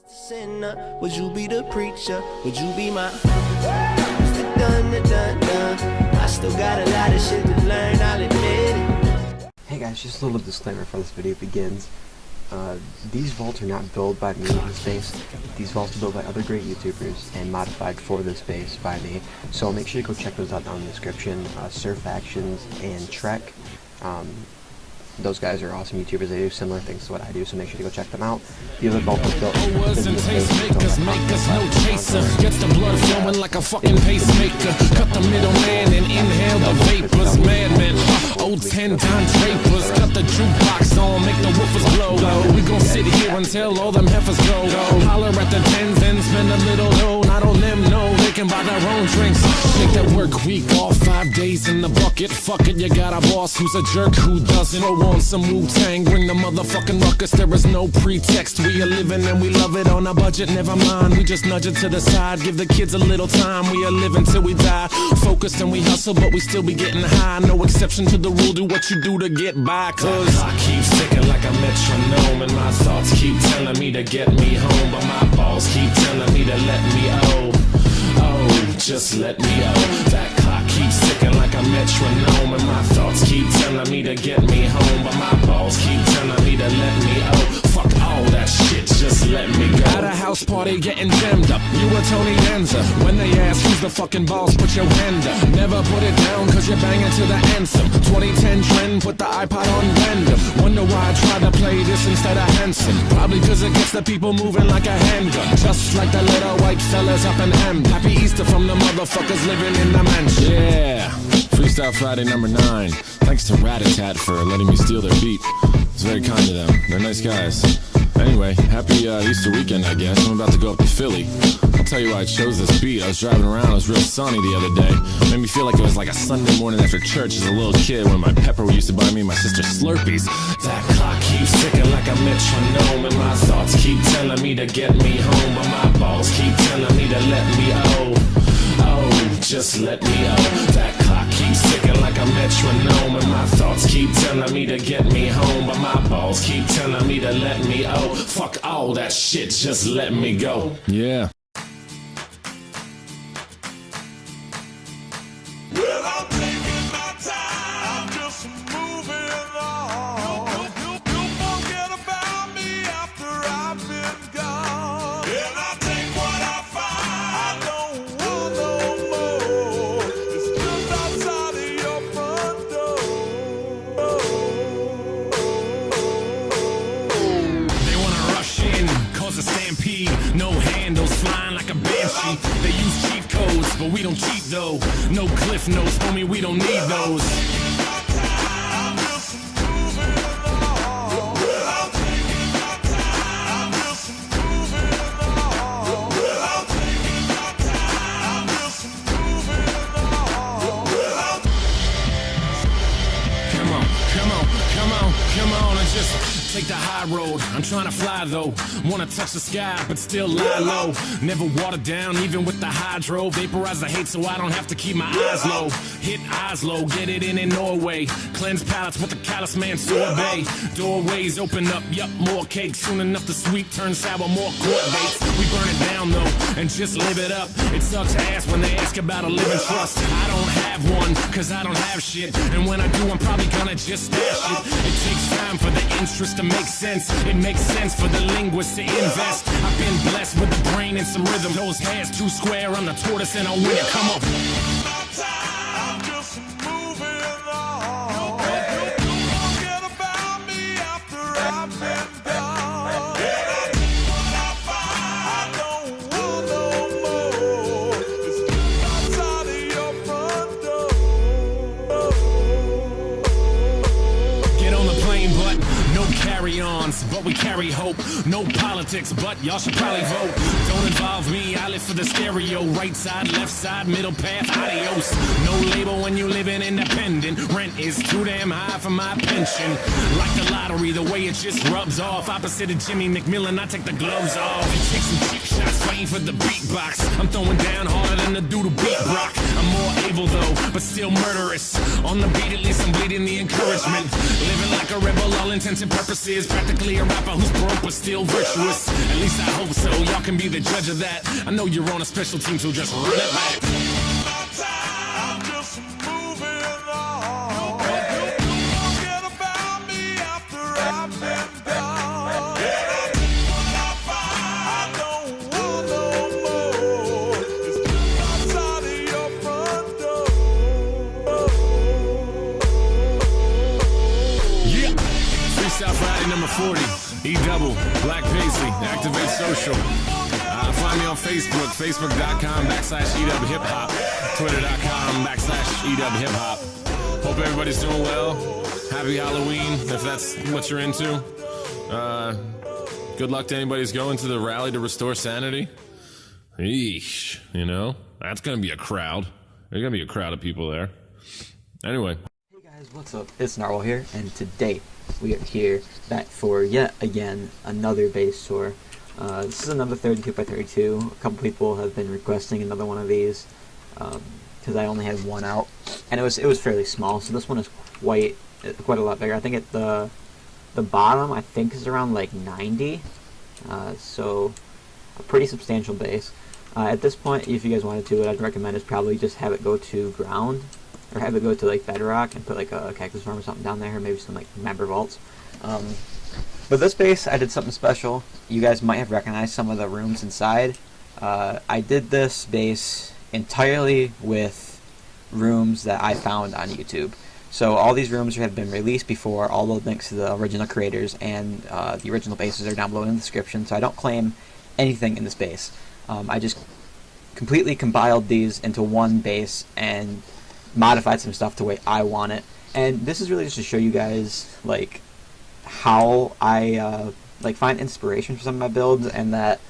Sinner, would you be the preacher? Would you be my I still got a lot of shit to learn, I'll admit it. Hey guys, just a little disclaimer before this video begins. These vaults are not built by me in this base. These vaults are built by other great YouTubers and modified for this base by me. So make sure you go check those out down in the description. Surf Actions and Trek. Those guys are awesome YouTubers. They do similar things to what I do, so make sure to go check them out. The other vault was built and tastemakers make us no chaser. Gets the blood flowing like a fucking pacemaker. Cut the middleman and inhale the vapors. Madman, old 10-ton drapers. Cut the jukebox on, make the woofers blow. We gon' sit here until all them heifers go. Holler at the tens and spend a little dough. Not on them, no, they can buy their own drinks. Take that work week off, 5 days in the bucket. Fuck it, you got a boss who's a jerk who doesn't. On some Wu-Tang, bring the motherfucking ruckus. There is no pretext. We are living and we love it on a budget. Never mind, we just nudge it to the side. Give the kids a little time. We are living till we die. Focused and we hustle, but we still be getting high. No exception to the rule. Do what you do to get by. Cause I keep ticking like a metronome, and my thoughts keep telling me to get me home, but my balls keep telling me to let me just let me That clock keeps ticking like a metronome, and my thoughts keep telling me to get me home, but my balls keep telling me to let me Fuck all that shit, just let me go. At a house party getting jammed up, you were Tony Danza. When they ask who's the fucking boss, put your hand up. Never put it down cause you're banging to the anthem. 2010 trend, put the iPod on random. Wonder why I try to play this instead of Hanson. Probably cause it gets the people moving like a handgun. Just like the little white fellas up in Hamden. Happy Easter from the motherfuckers living in the mansion. Yeah, Freestyle Friday number 9. Thanks to Ratatat for letting me steal their beat. It's very kind of them. They're nice guys. Anyway, happy Easter weekend, I guess. I'm about to go up to Philly. I'll tell you why I chose this beat. I was driving around, it was real sunny the other day. Made me feel like it was like a Sunday morning after church as a little kid when my pepper used to buy me and my sister Slurpees. That clock keeps ticking like a metronome, and my thoughts keep telling me to get me home, but my balls keep telling me to let me just let me That clock keeps ticking like a metronome, and my thoughts keep telling me to get me home, but my balls keep telling me to let me Fuck all that shit, just let me go. Yeah. Well, I'm taking my time, just moving on. Don't forget about me after I've been gone. And I take what I find, I don't want no more. It's just outside of your front door. They wanna rush in, cause a stampede. No handles, flying like a banshee. They use cheat codes, but we don't cheat though. No cliff notes, homie, we don't need those. Come on and just take the high road. I'm trying to fly though, wanna touch the sky but still lie low. Never water down even with the hydro. Vaporize the hate so I don't have to keep my eyes low. Hit Oslo, get it in Norway. Cleanse palates with the callous man sorbet. Doorways open up, yup, more cake. Soon enough the sweet turns sour, more court dates. We burn it down though, and just live it up. It sucks ass when they ask about a living trust. I don't have one, cause I don't have shit. And when I do, I'm probably gonna just stash it. It takes time for the interest to make sense. It makes sense for the linguist to invest. I've been blessed with a brain and some rhythm. Those hands too square, I'm the tortoise and I'll win it. Come on. I'm just moving on. Don't forget about me after I've been gone. And I take what I find, I don't want no more. It's just outside of your front door. Get on the plane, but no carry-ons, but we carry hope. No politics, but y'all should probably vote. Don't involve me, I live for the stereo. Right side, left side, middle path, adios. No label when you living independent. Rent is too damn high for my pension. Like the lottery, the way it just rubs off. Opposite of Jimmy McMillan, I take the gloves off. And take some cheap shots, fighting for the beatbox. I'm throwing down harder than the dude who beat Brock. I'm more able though, but still murderous. On the beat, at least I'm bleeding the encouragement. Living like a rebel, all intents and purposes. Practically a rapper who's broke but still virtuous. At least I hope so. can be the judge of that. I know you're on a special team, so just run it back. I'm just moving on. Don't forget about me after I've been gone. What I find I don't want no more is outside of your front door. Yeah. Freestyle Friday number 40. E-double, Black Paisley, Activate Social. Find me on Facebook, facebook.com/EWHipHop, twitter.com/EWHipHop. Hope everybody's doing well. Happy Halloween, if that's what you're into. Good luck to anybody who's going to the rally to restore sanity. Eesh, you know, that's going to be a crowd. There's going to be a crowd of people there. Anyway. Hey guys, what's up? It's Narwhal here, and today we are here back for yet again another base tour. This is another 32x32. A couple people have been requesting another one of these because I only had one out, and it was fairly small. So this one is quite a lot bigger. I think at the bottom I think is around like 90. So a pretty substantial base. At this point, if you guys wanted to, what I'd recommend is probably just have it go to ground, or have it go to like bedrock and put like a cactus farm or something down there, or maybe some like member vaults. But this base, I did something special. You guys might have recognized some of the rooms inside. I did this base entirely with rooms that I found on YouTube. So all these rooms have been released before. All the links to the original creators and the original bases are down below in the description. So I don't claim anything in this base. I just completely compiled these into one base and modified some stuff the way I want it. And this is really just to show you guys like how I like find inspiration for some of my builds, and that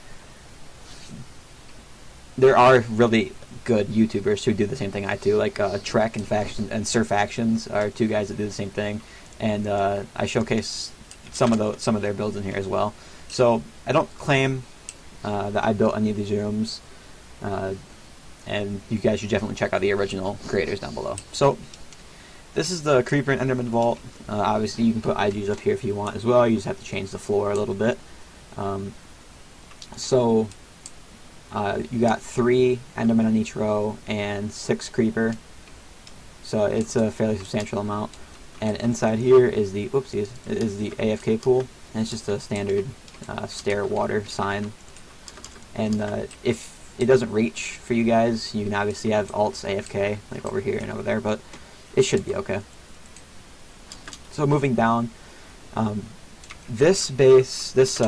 there are really good YouTubers who do the same thing I do, like Trek and Faction and Sir Factions are two guys that do the same thing, and I showcase some of their builds in here as well. So I don't claim that I built any of these rooms, and you guys should definitely check out the original creators down below. So this is the Creeper and Enderman Vault. Obviously you can put IGs up here if you want as well. You just have to change the floor a little bit. You got 3 Endermen on each row and 6 Creeper. So it's a fairly substantial amount. And inside here is the AFK pool, and it's just a standard stair water sign. And if it doesn't reach for you guys, you can obviously have alts AFK like over here and over there, but it should be okay. So moving down, this base, this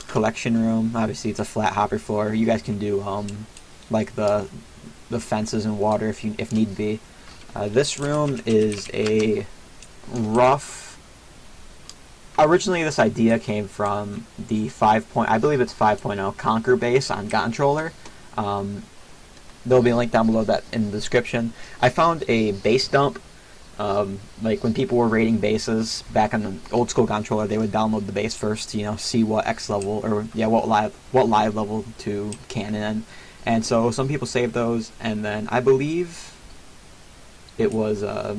collection room, obviously it's a flat hopper floor. You guys can do like the fences and water if need be. This room is a rough. Originally, this idea came from the I believe it's 5.0 Conquer base on Gontroller. There'll be a link down below that in the description. I found a base dump. Like when people were rating bases back on the old school Gontroller, they would download the base first to see what X level, or yeah, what live level to cannon. And so some people saved those, and then I believe it was the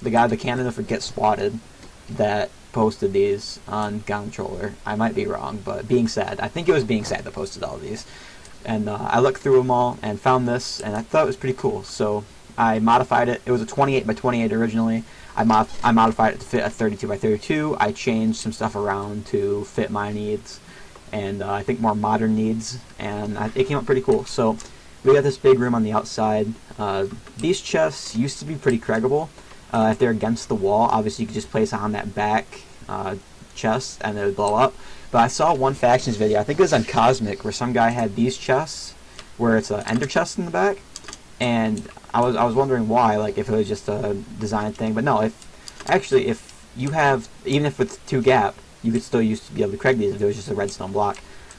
guy, the cannon for Get Swatted, that posted these on Gontroller. I might be wrong, but Being Sad, I think it was Being Sad that posted all of these. And I looked through them all and found this, and I thought it was pretty cool. So I modified it. It was a 28x28 originally. I modified it to fit a 32x32. I changed some stuff around to fit my needs, and I think more modern needs, and it came out pretty cool. So we got this big room on the outside. These chests used to be pretty craggable. If they're against the wall, obviously you could just place it on that back chest and it would blow up. But I saw one Factions video, I think it was on Cosmic, where some guy had these chests where it's an ender chest in the back, and I was wondering why, like if it was just a design thing. But no, if you have, even if it's 2 gap, you could still used to be able to crag these if it was just a redstone block.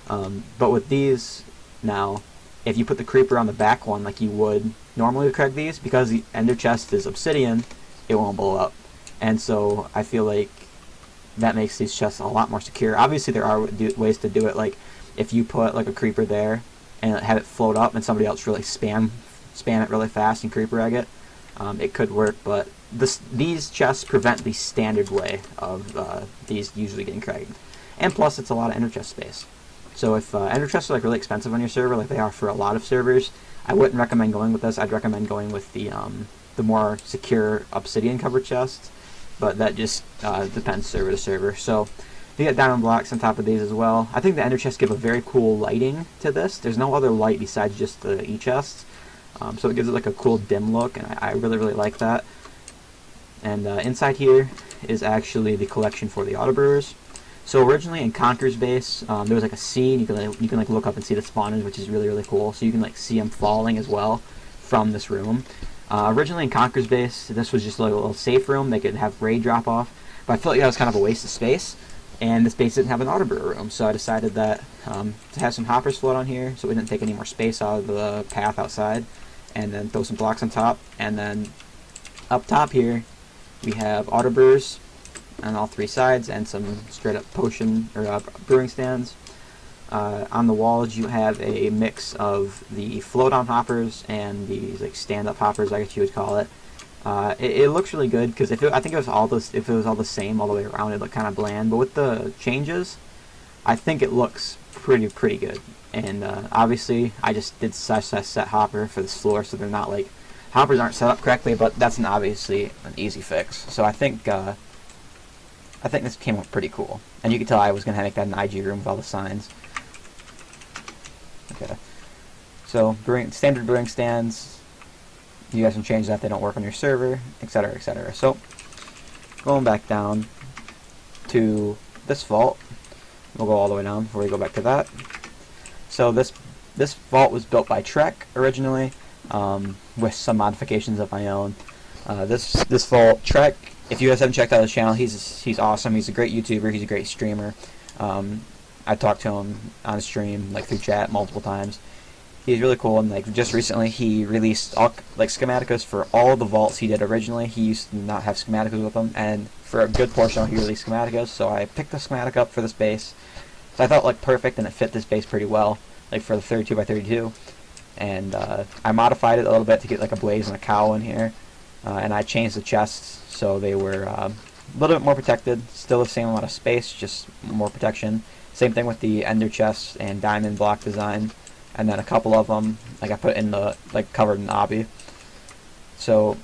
But with these now, if you put the creeper on the back one like you would normally with crag these, because the ender chest is obsidian, it won't blow up. And so I feel like that makes these chests a lot more secure. Obviously there are ways to do it, like if you put like a creeper there and have it float up and somebody else really spam it really fast and creeper egg it, it could work. But these chests prevent the standard way of these usually getting cragged. And plus it's a lot of ender chest space. So if ender chests are like really expensive on your server, like they are for a lot of servers, I wouldn't recommend going with this. I'd recommend going with the more secure obsidian covered chests, but that just depends server to server. So you get diamond blocks on top of these as well. I think the ender chests give a very cool lighting to this. There's no other light besides just the e-chests, so it gives it like a cool dim look, and I really, really like that. And inside here is actually the collection for the autobrewers. So originally in Conker's base, there was like a scene. You can like look up and see the spawners, which is really, really cool. So you can like see them falling as well from this room. Originally in Conker's base, this was just like a little safe room. They could have raid drop off, but I felt like that was kind of a waste of space. And this base didn't have an autobrewer room, so I decided that to have some hoppers float on here, so we didn't take any more space out of the path outside, and then throw some blocks on top. And then up top here, we have autobrewers on all three sides, and some straight up potion or brewing stands. On the walls, you have a mix of the float on hoppers and these like stand up hoppers, I guess you would call it. It looks really good because I think if it was all the same all the way around, it'd look kind of bland. But with the changes, I think it looks pretty good. And obviously, I just did set hopper for this floor, so they're not like hoppers aren't set up correctly. But that's obviously an easy fix. So I think this came up pretty cool. And you can tell I was gonna make that an IG room with all the signs. Okay. So standard brewing stands. You guys can change that if they don't work on your server, etc., etc. So, going back down to this vault, we'll go all the way down before we go back to that. So this vault was built by Trek originally, with some modifications of my own. This vault, Trek, if you guys haven't checked out his channel, he's awesome. He's a great YouTuber. He's a great streamer. I talked to him on stream, like through chat, multiple times. He's really cool, and like just recently he released all like schematicas for all the vaults he did originally. He used to not have schematicas with them, and for a good portion he released schematicas, so I picked the schematic up for this base. So I thought like perfect, and it fit this base pretty well, like for the 32x32. And I modified it a little bit to get like a blaze and a cow in here, and I changed the chests so they were a little bit more protected, still the same amount of space, just more protection. Same thing with the ender chests and diamond block design. And then a couple of them, like I put in the covered in obby. So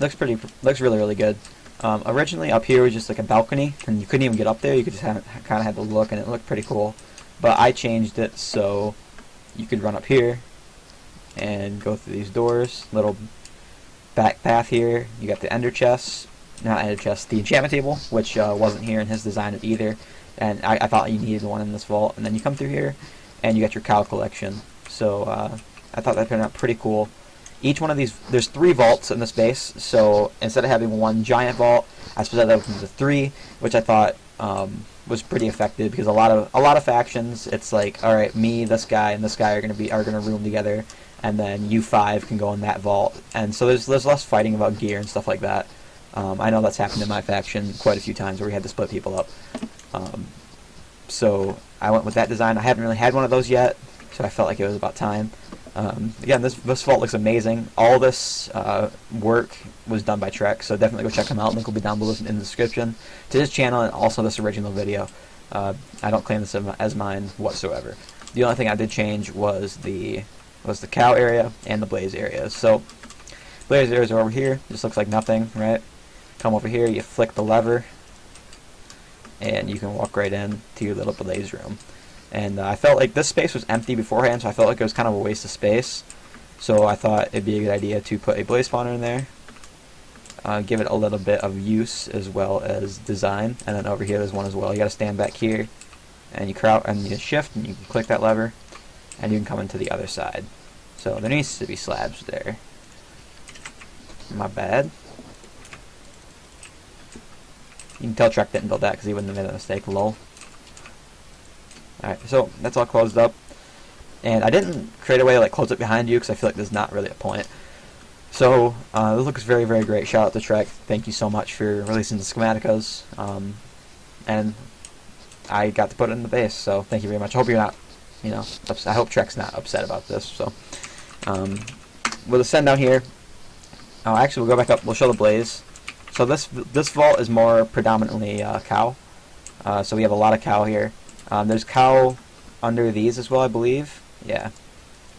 looks really, really good. Originally up here was just like a balcony, and you couldn't even get up there. You could just kind of had to look, and it looked pretty cool. But I changed it so you could run up here and go through these doors. Little back path here. You got the ender chests, not ender chests, the enchantment table, which wasn't here in his design either. And I thought you needed one in this vault. And then you come through here, and you got your cow collection. So I thought that turned out pretty cool. Each one of these, there's 3 vaults in this base, so instead of having one giant vault, I split that up into 3, which I thought was pretty effective, because a lot of factions, it's like, all right, me, this guy, and this guy are gonna room together, and then you 5 can go in that vault, and so there's less fighting about gear and stuff like that. I know that's happened in my faction quite a few times where we had to split people up. So I went with that design. I haven't really had one of those yet, so I felt like it was about time. Again, this vault looks amazing. All this work was done by Trek, so definitely go check him out. Link will be down below in the description to his channel and also this original video. I don't claim this as mine whatsoever. The only thing I did change was the cow area and the blaze areas. So blaze areas are over here. Just looks like nothing, right? Come over here, you flick the lever, and you can walk right in to your little blaze room. And I felt like this space was empty beforehand, so I felt like it was kind of a waste of space. So I thought it'd be a good idea to put a blaze spawner in there, give it a little bit of use as well as design. And then over here there's one as well. You gotta stand back here, and you shift, and you can click that lever, and you can come into the other side. So there needs to be slabs there. My bad. You can tell Trek didn't build that because he wouldn't have made a mistake, lol. Alright, so that's all closed up. And I didn't create a way to like close it behind you because I feel like there's not really a point. So, this looks very, very great. Shout out to Trek. Thank you so much for releasing the schematicas. And I got to put it in the base, so thank you very much. I hope you're not, I hope Trek's not upset about this. So, we'll ascend down here. Oh, actually, we'll go back up. We'll show the blaze. So this vault is more predominantly cow. So we have a lot of cow here. There's cow under these as well, I believe. Yeah.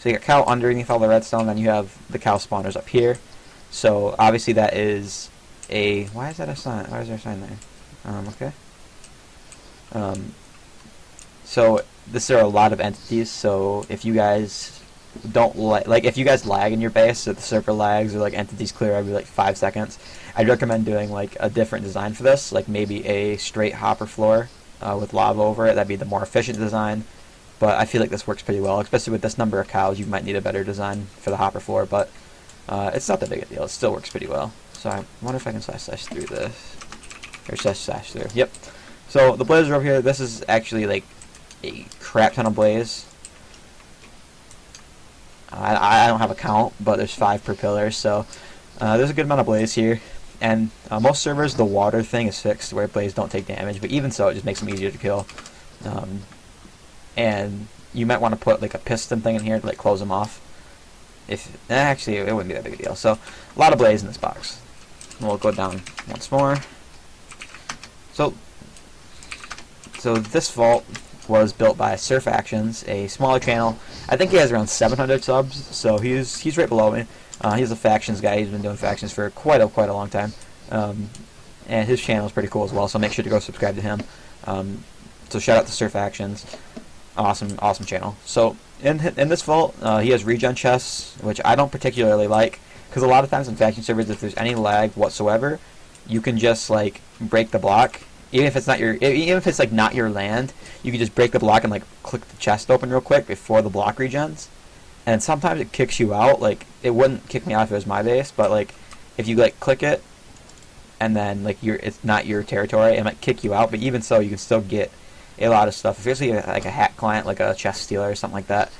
So you got cow underneath all the redstone, then you have the cow spawners up here. So obviously that is a... Why is that a sign? Why is there a sign there? Okay. So there are a lot of entities, so if you guys don't like if you guys lag in your base, or the server lags, or like entities clear every like 5 seconds, I'd recommend doing like a different design for this, like maybe a straight hopper floor with lava over it. That'd be the more efficient design. But I feel like this works pretty well, especially with this number of cows. You might need a better design for the hopper floor, but it's not that big a deal. It still works pretty well. So I wonder if I can slash through this. Or slash through. Yep. So the blazes are over here. This is actually like a crap ton of blaze. I don't have a count, but there's 5 per pillar, so there's a good amount of blaze here. And most servers, the water thing is fixed where blaze don't take damage, but even so, it just makes them easier to kill. And you might want to put like a piston thing in here to like close them off. Actually, it wouldn't be that big a deal. So a lot of blaze in this box. And we'll go down once more. So this vault was built by Surf Actions, a smaller channel. I think he has around 700 subs, so he's right below me. He's a factions guy. He's been doing factions for quite a long time, and his channel is pretty cool as well. So make sure to go subscribe to him. So shout out to Surf Actions, awesome channel. So in this vault, he has regen chests, which I don't particularly like, because a lot of times in faction servers, if there's any lag whatsoever, you can just like break the block. Even if it's like not your land, you can just break the block and like click the chest open real quick before the block regens. And sometimes it kicks you out. Like it wouldn't kick me out if it was my base, but like if you like click it and then like it's not your territory, it might kick you out. But even so, you can still get a lot of stuff, especially like a hack client, like a chest stealer or something like that.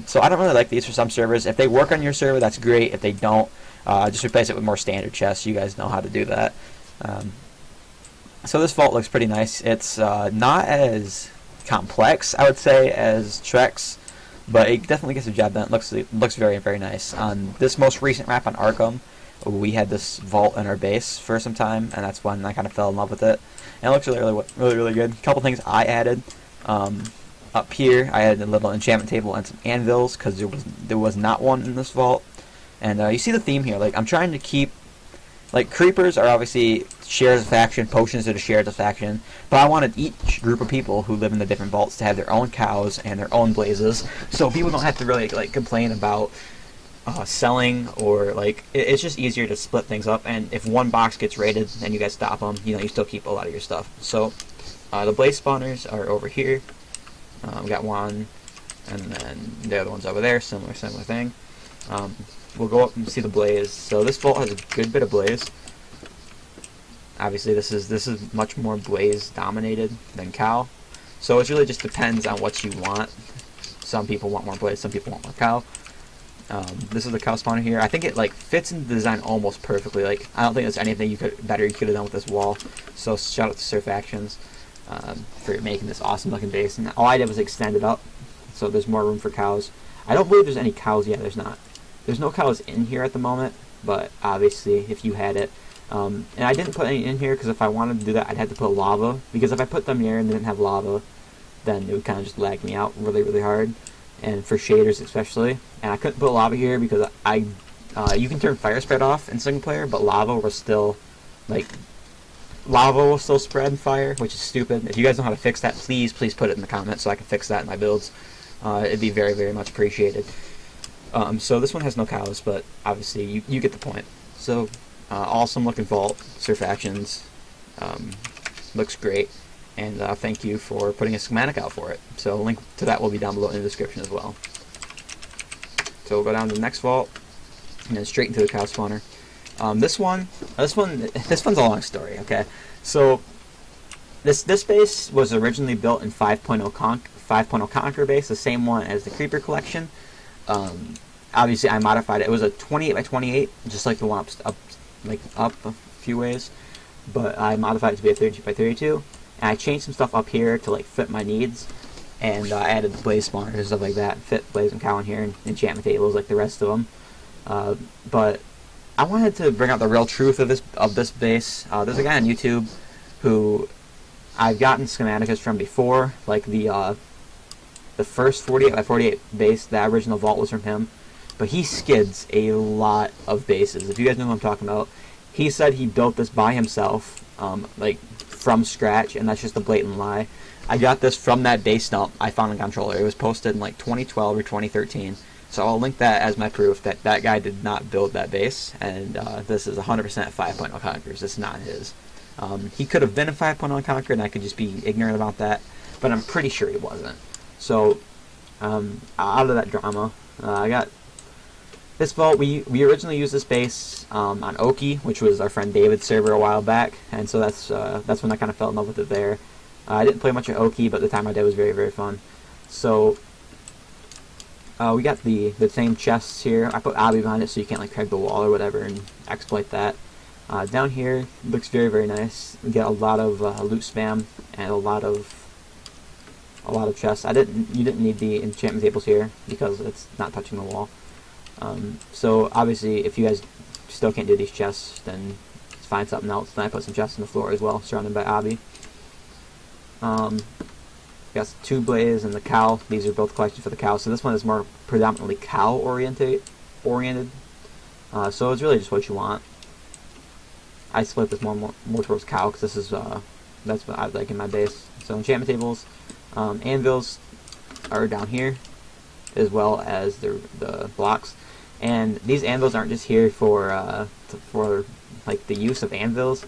So I don't really like these for some servers. If they work on your server, that's great. If they don't, just replace it with more standard chests. You guys know how to do that. So this vault looks pretty nice. It's not as complex, I would say, as Trex, but it definitely gets the job done. It looks very nice. On this most recent map on Arkham, we had this vault in our base for some time, and that's when I kind of fell in love with it. And it looks really good. A couple things I added. Up here, I added a little enchantment table and some anvils, because there was not one in this vault. And you see the theme here. Like I'm trying to keep, like, creepers are obviously shares of faction, potions are the shares of faction, but I wanted each group of people who live in the different vaults to have their own cows and their own blazes, so people don't have to really like complain about selling, or like it's just easier to split things up. And if one box gets raided and you guys stop them, you know, you still keep a lot of your stuff. So the blaze spawners are over here. We got one, and then the other one's over there. Similar thing. We'll go up and see the blaze. So this vault has a good bit of blaze. Obviously, this is much more blaze dominated than cow. So it really just depends on what you want. Some people want more blaze, some people want more cow. This is the cow spawner here. I think it like fits in the design almost perfectly. Like I don't think there's anything you could have done with this wall. So shout out to Surf Actions for making this awesome looking base. And all I did was extend it up, so there's more room for cows. I don't believe there's any cows yet. There's not. There's no cows in here at the moment, but obviously if you had it. And I didn't put any in here because if I wanted to do that, I'd have to put lava. Because if I put them here and they didn't have lava, then it would kind of just lag me out really hard. And for shaders especially. And I couldn't put lava here because you can turn fire spread off in single player, but lava will still spread fire, which is stupid. If you guys know how to fix that, please put it in the comments so I can fix that in my builds. It'd be very much appreciated. So this one has no cows, but obviously you get the point. So awesome looking vault, Surf Actions, looks great, and thank you for putting a schematic out for it. So a link to that will be down below in the description as well. So we'll go down to the next vault, and then straight into the cow spawner. This one's a long story. Okay, so this base was originally built in 5.0 Conquer base, the same one as the Creeper collection. Obviously I modified it. It was a 28 by 28, just like the one up a few ways, but I modified it to be a 32 by 32, and I changed some stuff up here to like fit my needs, and I added the blaze spawners and stuff like that, fit blaze and cow in here, and enchantment tables like the rest of them. But I wanted to bring out the real truth of this base. There's a guy on YouTube who I've gotten schematicas from before, like the first 48 by 48 base. The original vault was from him, but he skids a lot of bases. If you guys know what I'm talking about, he said he built this by himself, like from scratch, and that's just a blatant lie. I got this from that base stump I found on Controller. It was posted in like 2012 or 2013. So I'll link that as my proof that that guy did not build that base, and this is 100% 5.0 Conquerors. It's not his. He could have been a 5.0 Conqueror, and I could just be ignorant about that, but I'm pretty sure he wasn't. So, out of that drama, I got this vault. We originally used this base on Oki, which was our friend David's server a while back, and so that's when I kind of fell in love with it there. I didn't play much of Oki, but the time I did was very, very fun. So, we got the same chests here. I put Obby behind it so you can't like crack the wall or whatever and exploit that. Down here looks very, very nice. We get a lot of loot spam and a lot of chests. You didn't need the enchantment tables here because it's not touching the wall. So obviously, if you guys still can't do these chests, then find something else. Then I put some chests on the floor as well, surrounded by Obby. Got two Blaze and the cow. These are both collected for the cow. So this one is more predominantly cow oriented. So it's really just what you want. I split this more towards cow because this is that's what I like in my base. So enchantment tables, anvils are down here, as well as the blocks. And these anvils aren't just here for like the use of anvils.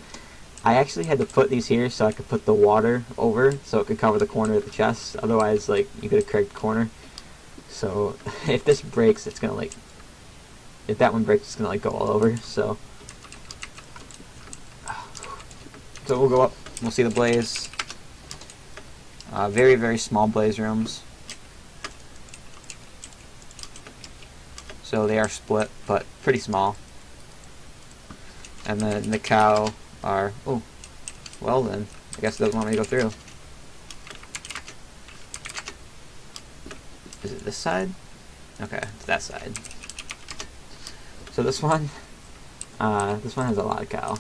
I actually had to put these here so I could put the water over so it could cover the corner of the chest. Otherwise, like, you could have cracked the corner. So if this breaks, it's gonna like, if that one breaks, it's gonna like go all over. So we'll go up. We'll see the blaze. Very, very small blaze rooms. So they are split, but pretty small. And then the cow are, oh, well then, I guess it doesn't want me to go through. Is it this side? Okay, it's that side. So this one has a lot of cow.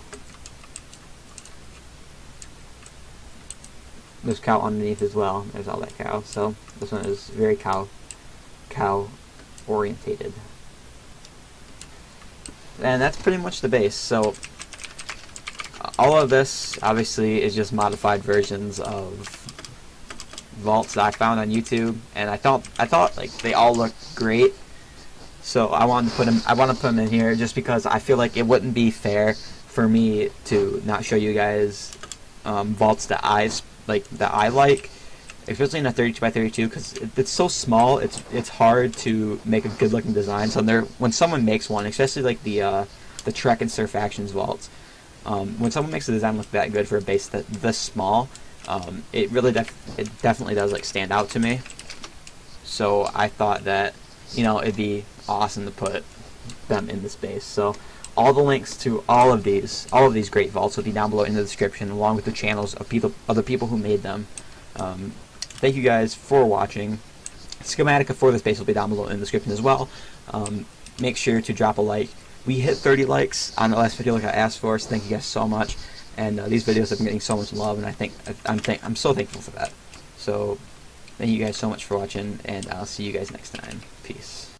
There's cow underneath as well. There's all that cow. So this one is very cow orientated. And that's pretty much the base. So all of this obviously is just modified versions of vaults that I found on YouTube, and I thought like they all looked great. So I wanted to put them in here just because I feel like it wouldn't be fair for me to not show you guys vaults that I like, especially in a 32 by 32 because it's so small. It's hard to make a good looking design. So when someone makes one, especially like the Trek and Surf Actions vaults, when someone makes a design look that good for a base this small, it really definitely does like stand out to me. So I thought that, you know, it'd be awesome to put them in this base. So all the links to all of these great vaults will be down below in the description, along with the channels of the people who made them. Thank you guys for watching. Schematica for this base will be down below in the description as well. Make sure to drop a like. We hit 30 likes on the last video like I asked for, so thank you guys so much. And these videos have been getting so much love, and I'm so thankful for that. So thank you guys so much for watching, and I'll see you guys next time. Peace.